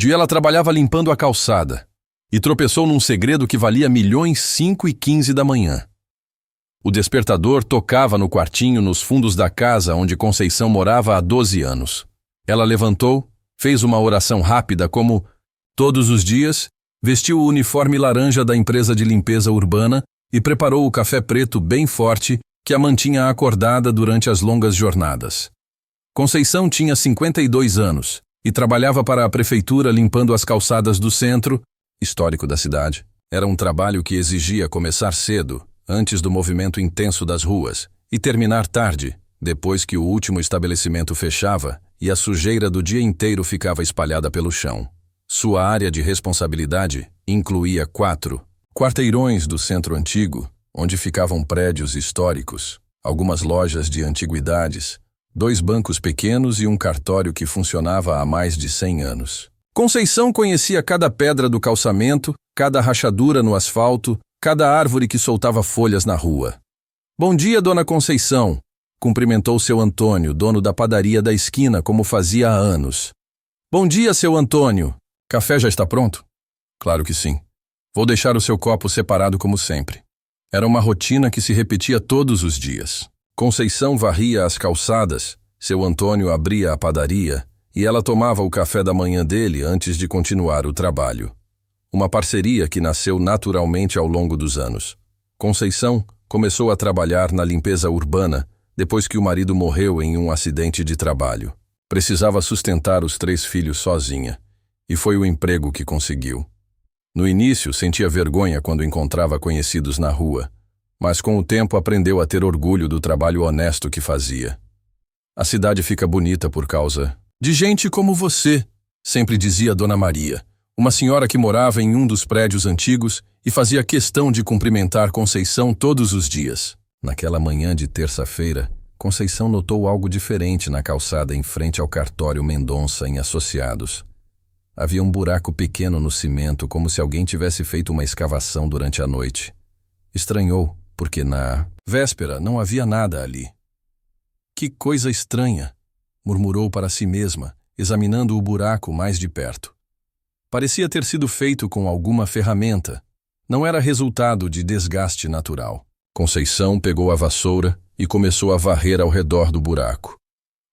Ela trabalhava limpando a calçada e tropeçou num segredo que valia milhões 5h15 da manhã. O despertador tocava no quartinho nos fundos da casa onde Conceição morava há 12 anos. Ela levantou, fez uma oração rápida como todos os dias, vestiu o uniforme laranja da empresa de limpeza urbana e preparou o café preto bem forte que a mantinha acordada durante as longas jornadas. Conceição tinha 52 anos e trabalhava para a prefeitura limpando as calçadas do centro, histórico da cidade. Era um trabalho que exigia começar cedo, antes do movimento intenso das ruas, e terminar tarde, depois que o último estabelecimento fechava e a sujeira do dia inteiro ficava espalhada pelo chão. Sua área de responsabilidade incluía 4 quarteirões do centro antigo, onde ficavam prédios históricos, algumas lojas de antiguidades, 2 bancos pequenos e um cartório que funcionava há mais de 100 anos. Conceição conhecia cada pedra do calçamento, cada rachadura no asfalto, cada árvore que soltava folhas na rua. "Bom dia, dona Conceição", cumprimentou seu Antônio, dono da padaria da esquina, como fazia há anos. "Bom dia, seu Antônio. Café já está pronto?" "Claro que sim. Vou deixar o seu copo separado como sempre." Era uma rotina que se repetia todos os dias. Conceição varria as calçadas, seu Antônio abria a padaria e ela tomava o café da manhã dele antes de continuar o trabalho. Uma parceria que nasceu naturalmente ao longo dos anos. Conceição começou a trabalhar na limpeza urbana depois que o marido morreu em um acidente de trabalho. Precisava sustentar os 3 filhos sozinha, e foi o emprego que conseguiu. No início, sentia vergonha quando encontrava conhecidos na rua, mas com o tempo aprendeu a ter orgulho do trabalho honesto que fazia. "A cidade fica bonita por causa de gente como você", sempre dizia Dona Maria, uma senhora que morava em um dos prédios antigos e fazia questão de cumprimentar Conceição todos os dias. Naquela manhã de terça-feira, Conceição notou algo diferente na calçada em frente ao cartório Mendonça em Associados. Havia um buraco pequeno no cimento, como se alguém tivesse feito uma escavação durante a noite. Estranhou, porque na véspera não havia nada ali. "Que coisa estranha", murmurou para si mesma, examinando o buraco mais de perto. Parecia ter sido feito com alguma ferramenta. Não era resultado de desgaste natural. Conceição pegou a vassoura e começou a varrer ao redor do buraco.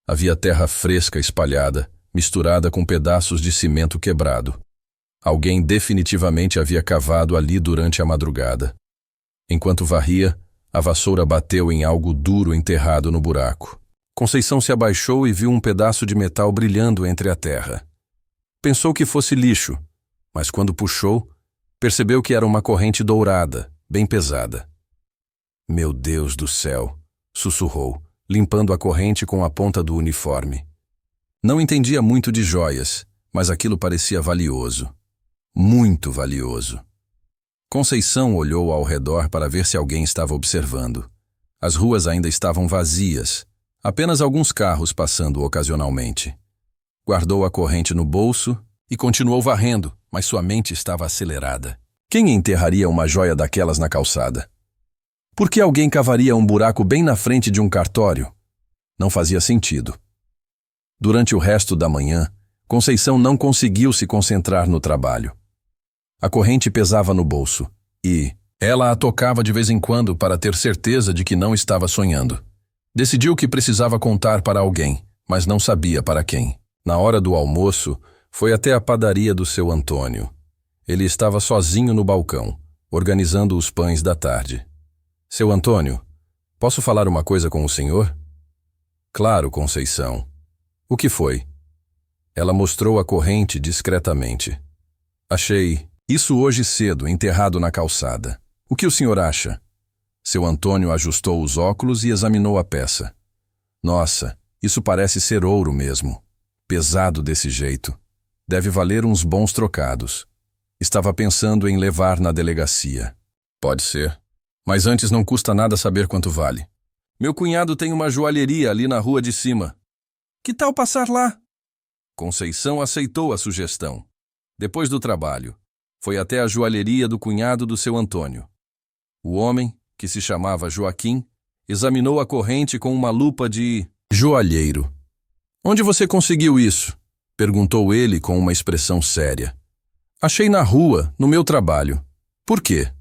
Havia terra fresca espalhada, misturada com pedaços de cimento quebrado. Alguém definitivamente havia cavado ali durante a madrugada. Enquanto varria, a vassoura bateu em algo duro enterrado no buraco. Conceição se abaixou e viu um pedaço de metal brilhando entre a terra. Pensou que fosse lixo, mas quando puxou, percebeu que era uma corrente dourada, bem pesada. "Meu Deus do céu", sussurrou, limpando a corrente com a ponta do uniforme. Não entendia muito de joias, mas aquilo parecia valioso. Muito valioso. Conceição olhou ao redor para ver se alguém estava observando. As ruas ainda estavam vazias, apenas alguns carros passando ocasionalmente. Guardou a corrente no bolso e continuou varrendo, mas sua mente estava acelerada. Quem enterraria uma joia daquelas na calçada? Por que alguém cavaria um buraco bem na frente de um cartório? Não fazia sentido. Durante o resto da manhã, Conceição não conseguiu se concentrar no trabalho. A corrente pesava no bolso e ela a tocava de vez em quando para ter certeza de que não estava sonhando. Decidiu que precisava contar para alguém, mas não sabia para quem. Na hora do almoço, foi até a padaria do seu Antônio. Ele estava sozinho no balcão, organizando os pães da tarde. "Seu Antônio, posso falar uma coisa com o senhor?" "Claro, Conceição." "O que foi?" Ela mostrou a corrente discretamente. "Achei isso hoje cedo, enterrado na calçada. O que o senhor acha?" Seu Antônio ajustou os óculos e examinou a peça. "Nossa, isso parece ser ouro mesmo. Pesado desse jeito. Deve valer uns bons trocados. Estava pensando em levar na delegacia." "Pode ser. Mas antes não custa nada saber quanto vale. Meu cunhado tem uma joalheria ali na rua de cima. Que tal passar lá?" Conceição aceitou a sugestão. Depois do trabalho, foi até a joalheria do cunhado do seu Antônio. O homem, que se chamava Joaquim, examinou a corrente com uma lupa de joalheiro. "Onde você conseguiu isso?" Perguntou ele com uma expressão séria. Achei na rua, no meu trabalho. Por quê?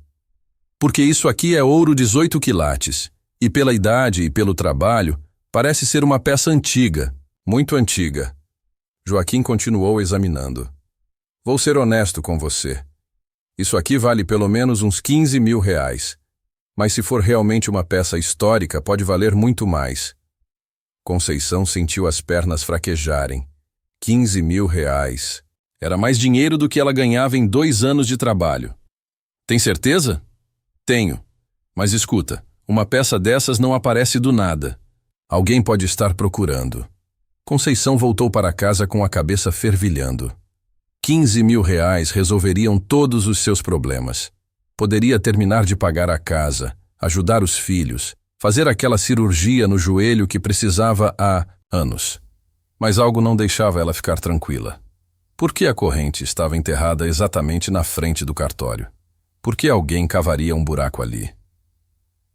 Porque isso aqui é ouro 18 quilates, e pela idade e pelo trabalho, parece ser uma peça antiga, muito antiga. Joaquim continuou examinando. Vou ser honesto com você. Isso aqui vale pelo menos uns 15 mil reais. Mas se for realmente uma peça histórica, pode valer muito mais. Conceição sentiu as pernas fraquejarem. 15 mil reais. Era mais dinheiro do que ela ganhava em 2 anos de trabalho. Tem certeza? Tenho. Mas escuta, uma peça dessas não aparece do nada. Alguém pode estar procurando. Conceição voltou para casa com a cabeça fervilhando. 15 mil reais resolveriam todos os seus problemas. Poderia terminar de pagar a casa, ajudar os filhos, fazer aquela cirurgia no joelho que precisava há anos. Mas algo não deixava ela ficar tranquila. Por que a corrente estava enterrada exatamente na frente do cartório? Por que alguém cavaria um buraco ali?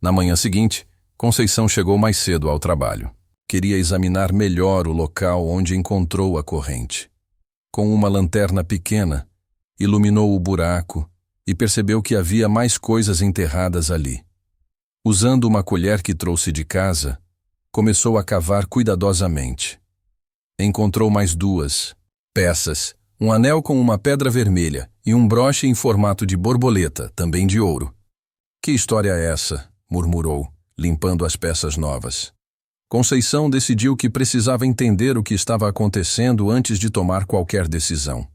Na manhã seguinte, Conceição chegou mais cedo ao trabalho. Queria examinar melhor o local onde encontrou a corrente. Com uma lanterna pequena, iluminou o buraco e percebeu que havia mais coisas enterradas ali. Usando uma colher que trouxe de casa, começou a cavar cuidadosamente. Encontrou mais 2 peças, um anel com uma pedra vermelha e um broche em formato de borboleta, também de ouro. Que história é essa? Murmurou, limpando as peças novas. Conceição decidiu que precisava entender o que estava acontecendo antes de tomar qualquer decisão.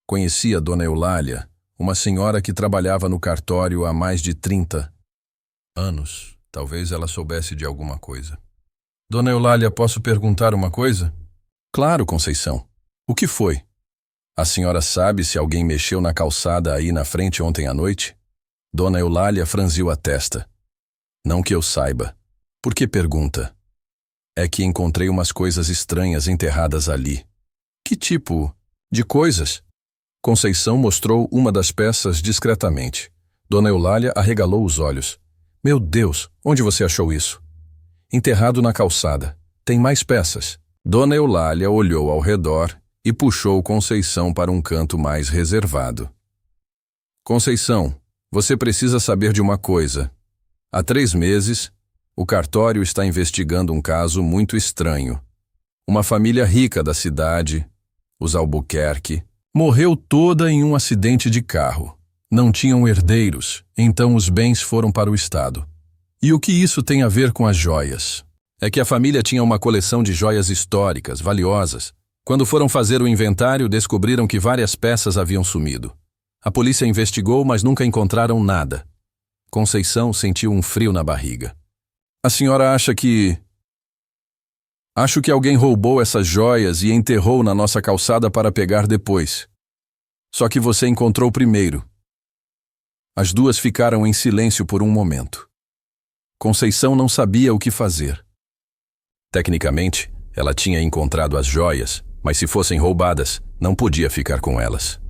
Conhecia Dona Eulália, uma senhora que trabalhava no cartório há mais de 30 anos. Talvez ela soubesse de alguma coisa. Dona Eulália, posso perguntar uma coisa? Claro, Conceição. O que foi? A senhora sabe se alguém mexeu na calçada aí na frente ontem à noite? Dona Eulália franziu a testa. Não que eu saiba. Por que pergunta? É que encontrei umas coisas estranhas enterradas ali. Que tipo de coisas? Conceição mostrou uma das peças discretamente. Dona Eulália arregalou os olhos. Meu Deus, onde você achou isso? Enterrado na calçada. Tem mais peças. Dona Eulália olhou ao redor e puxou Conceição para um canto mais reservado. Conceição, você precisa saber de uma coisa. Há 3 meses, o cartório está investigando um caso muito estranho. Uma família rica da cidade, os Albuquerque, morreu toda em um acidente de carro. Não tinham herdeiros, então os bens foram para o Estado. E o que isso tem a ver com as joias? É que a família tinha uma coleção de joias históricas, valiosas. Quando foram fazer o inventário, descobriram que várias peças haviam sumido. A polícia investigou, mas nunca encontraram nada. Conceição sentiu um frio na barriga. A senhora acha que... Acho que alguém roubou essas joias e enterrou na nossa calçada para pegar depois. Só que você encontrou primeiro. As duas ficaram em silêncio por um momento. Conceição não sabia o que fazer. Tecnicamente, ela tinha encontrado as joias, mas se fossem roubadas, não podia ficar com elas.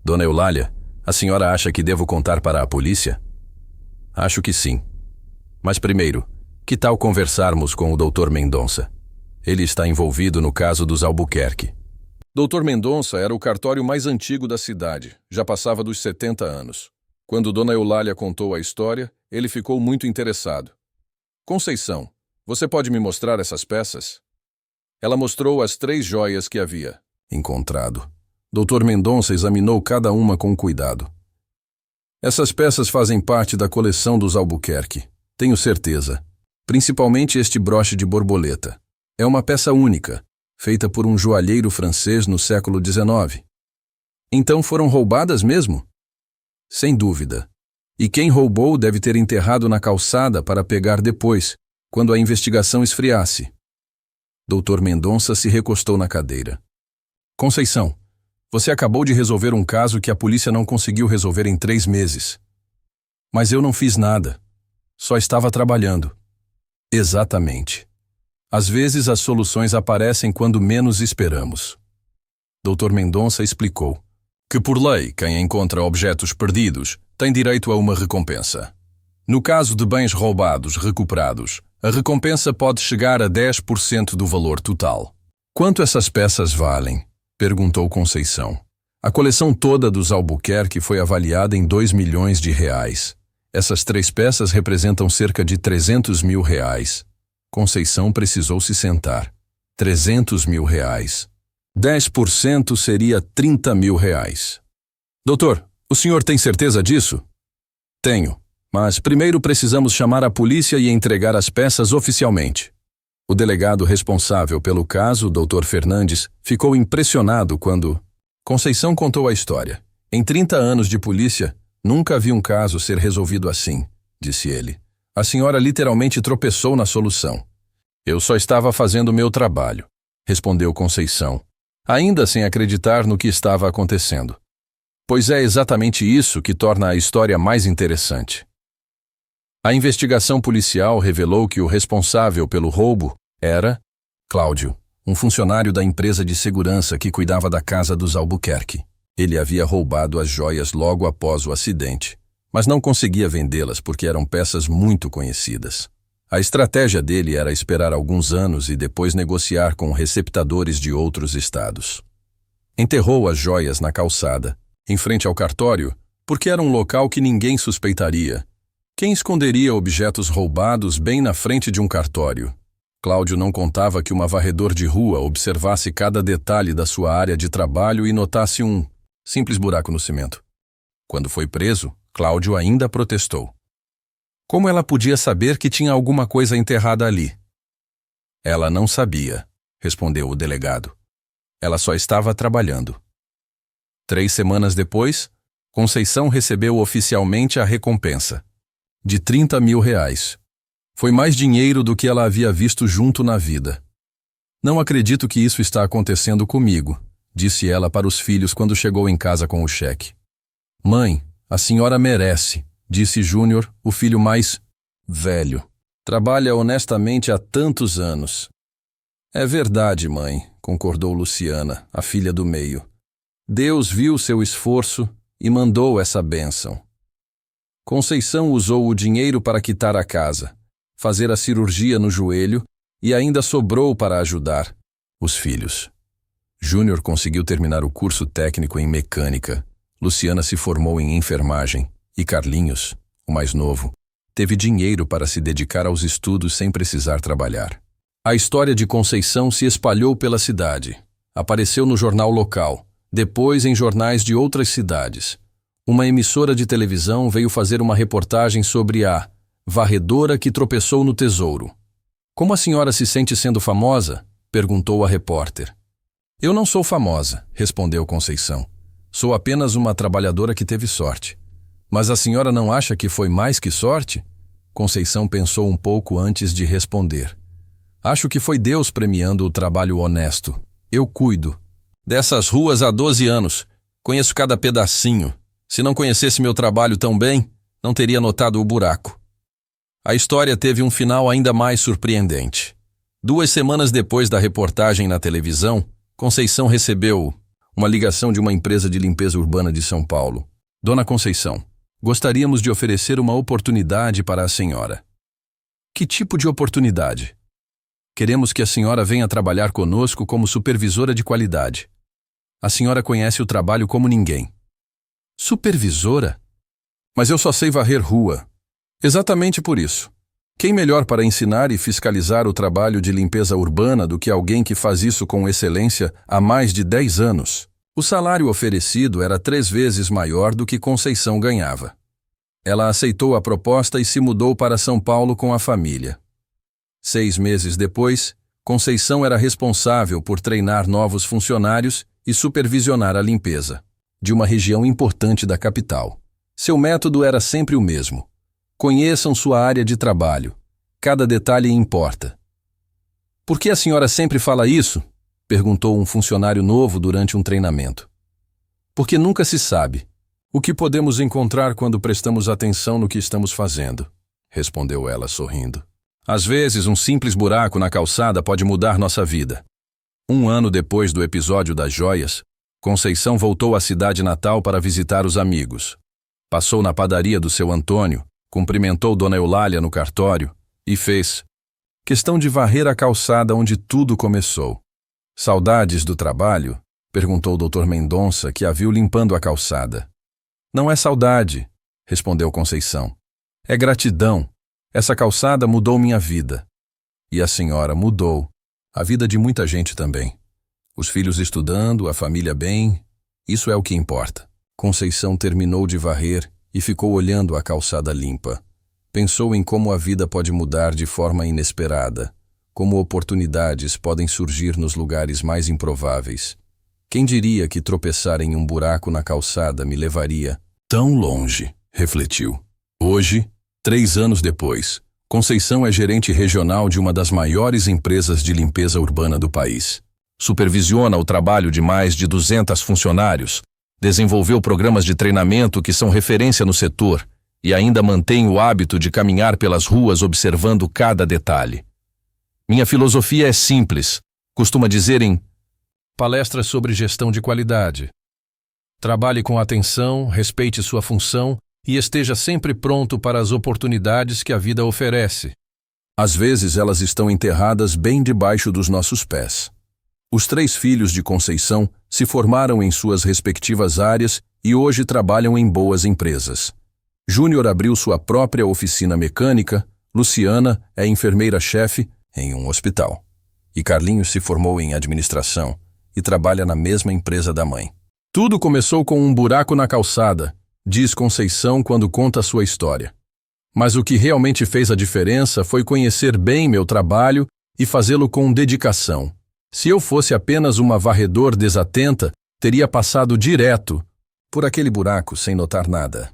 Dona Eulália, a senhora acha que devo contar para a polícia? Acho que sim. Mas primeiro, que tal conversarmos com o Dr. Mendonça? Ele está envolvido no caso dos Albuquerque. Dr. Mendonça era o cartório mais antigo da cidade, já passava dos 70 anos. Quando Dona Eulália contou a história, ele ficou muito interessado. Conceição, você pode me mostrar essas peças? Ela mostrou as 3 joias que havia encontrado. Dr. Mendonça examinou cada uma com cuidado. Essas peças fazem parte da coleção dos Albuquerque, tenho certeza. Principalmente este broche de borboleta. É uma peça única, feita por um joalheiro francês no século XIX. Então foram roubadas mesmo? Sem dúvida. E quem roubou deve ter enterrado na calçada para pegar depois, quando a investigação esfriasse. Dr. Mendonça se recostou na cadeira. Conceição, você acabou de resolver um caso que a polícia não conseguiu resolver em 3 meses. Mas eu não fiz nada. Só estava trabalhando. Exatamente. Às vezes as soluções aparecem quando menos esperamos. Dr. Mendonça explicou que, por lei, quem encontra objetos perdidos tem direito a uma recompensa. No caso de bens roubados recuperados, a recompensa pode chegar a 10% do valor total. Quanto essas peças valem? Perguntou Conceição. A coleção toda dos Albuquerque foi avaliada em 2 milhões de reais. Essas 3 peças representam cerca de 300 mil reais. Conceição precisou se sentar. 300 mil reais. 10% seria 30 mil reais. Doutor, o senhor tem certeza disso? Tenho, mas primeiro precisamos chamar a polícia e entregar as peças oficialmente. O delegado responsável pelo caso, Dr. Fernandes, ficou impressionado quando Conceição contou a história. Em 30 anos de polícia, nunca vi um caso ser resolvido assim, disse ele. A senhora literalmente tropeçou na solução. Eu só estava fazendo o meu trabalho, respondeu Conceição, ainda sem acreditar no que estava acontecendo. Pois é exatamente isso que torna a história mais interessante. A investigação policial revelou que o responsável pelo roubo era Cláudio, um funcionário da empresa de segurança que cuidava da casa dos Albuquerque. Ele havia roubado as joias logo após o acidente, mas não conseguia vendê-las porque eram peças muito conhecidas. A estratégia dele era esperar alguns anos e depois negociar com receptadores de outros estados. Enterrou as joias na calçada, em frente ao cartório, porque era um local que ninguém suspeitaria. Quem esconderia objetos roubados bem na frente de um cartório? Cláudio não contava que uma varredor de rua observasse cada detalhe da sua área de trabalho e notasse um simples buraco no cimento. Quando foi preso, Cláudio ainda protestou. Como ela podia saber que tinha alguma coisa enterrada ali? Ela não sabia, respondeu o delegado. Ela só estava trabalhando. 3 semanas depois, Conceição recebeu oficialmente a recompensa, de 30 mil reais. Foi mais dinheiro do que ela havia visto junto na vida. Não acredito que isso está acontecendo comigo, disse ela para os filhos quando chegou em casa com o cheque. Mãe, a senhora merece, disse Júnior, o filho mais velho. Trabalha honestamente há tantos anos. É verdade, mãe, concordou Luciana, a filha do meio. Deus viu seu esforço e mandou essa bênção. Conceição usou o dinheiro para quitar a casa, fazer a cirurgia no joelho e ainda sobrou para ajudar os filhos. Júnior conseguiu terminar o curso técnico em mecânica. Luciana se formou em enfermagem. E Carlinhos, o mais novo, teve dinheiro para se dedicar aos estudos sem precisar trabalhar. A história de Conceição se espalhou pela cidade. Apareceu no jornal local, depois em jornais de outras cidades. Uma emissora de televisão veio fazer uma reportagem sobre a varredora que tropeçou no tesouro. Como a senhora se sente sendo famosa? Perguntou a repórter. Eu não sou famosa, respondeu Conceição. Sou apenas uma trabalhadora que teve sorte. Mas a senhora não acha que foi mais que sorte? Conceição pensou um pouco antes de responder. Acho que foi Deus premiando o trabalho honesto. Eu cuido dessas ruas há 12 anos. Conheço cada pedacinho. Se não conhecesse meu trabalho tão bem, não teria notado o buraco. A história teve um final ainda mais surpreendente. 2 semanas depois da reportagem na televisão, Conceição recebeu uma ligação de uma empresa de limpeza urbana de São Paulo. Dona Conceição, gostaríamos de oferecer uma oportunidade para a senhora. Que tipo de oportunidade? Queremos que a senhora venha trabalhar conosco como supervisora de qualidade. A senhora conhece o trabalho como ninguém. Supervisora? Mas eu só sei varrer rua. Exatamente por isso. Quem melhor para ensinar e fiscalizar o trabalho de limpeza urbana do que alguém que faz isso com excelência há mais de 10 anos? O salário oferecido era 3 vezes maior do que Conceição ganhava. Ela aceitou a proposta e se mudou para São Paulo com a família. 6 meses depois, Conceição era responsável por treinar novos funcionários e supervisionar a limpeza de uma região importante da capital. Seu método era sempre o mesmo. Conheçam sua área de trabalho. Cada detalhe importa. Por que a senhora sempre fala isso? Perguntou um funcionário novo durante um treinamento. Porque nunca se sabe o que podemos encontrar quando prestamos atenção no que estamos fazendo, respondeu ela sorrindo. Às vezes, um simples buraco na calçada pode mudar nossa vida. 1 ano depois do episódio das joias, Conceição voltou à cidade natal para visitar os amigos. Passou na padaria do seu Antônio, cumprimentou Dona Eulália no cartório e fez questão de varrer a calçada onde tudo começou. Saudades do trabalho? Perguntou o Dr. Mendonça, que a viu limpando a calçada. Não é saudade, respondeu Conceição. É gratidão. Essa calçada mudou minha vida. E a senhora mudou. A vida de muita gente também. Os filhos estudando, a família bem, isso é o que importa. Conceição terminou de varrer e ficou olhando a calçada limpa. Pensou em como a vida pode mudar de forma inesperada, como oportunidades podem surgir nos lugares mais improváveis. Quem diria que tropeçar em um buraco na calçada me levaria tão longe, refletiu. Hoje, 3 anos depois, Conceição é gerente regional de uma das maiores empresas de limpeza urbana do país. Supervisiona o trabalho de mais de 200 funcionários, desenvolveu programas de treinamento que são referência no setor e ainda mantém o hábito de caminhar pelas ruas observando cada detalhe. Minha filosofia é simples, costuma dizer em palestras sobre gestão de qualidade. Trabalhe com atenção, respeite sua função e esteja sempre pronto para as oportunidades que a vida oferece. Às vezes elas estão enterradas bem debaixo dos nossos pés. Os 3 filhos de Conceição se formaram em suas respectivas áreas e hoje trabalham em boas empresas. Júnior abriu sua própria oficina mecânica, Luciana é enfermeira-chefe em um hospital. E Carlinhos se formou em administração e trabalha na mesma empresa da mãe. Tudo começou com um buraco na calçada, diz Conceição quando conta sua história. Mas o que realmente fez a diferença foi conhecer bem meu trabalho e fazê-lo com dedicação. Se eu fosse apenas uma varredor desatenta, teria passado direto por aquele buraco sem notar nada.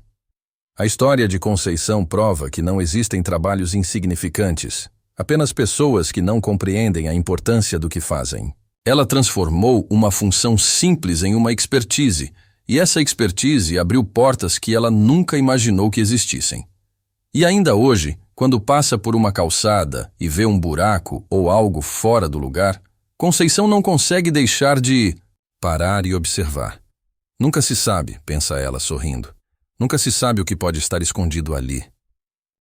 A história de Conceição prova que não existem trabalhos insignificantes, apenas pessoas que não compreendem a importância do que fazem. Ela transformou uma função simples em uma expertise, e essa expertise abriu portas que ela nunca imaginou que existissem. E ainda hoje, quando passa por uma calçada e vê um buraco ou algo fora do lugar, Conceição não consegue deixar de parar e observar. Nunca se sabe, pensa ela sorrindo. Nunca se sabe o que pode estar escondido ali.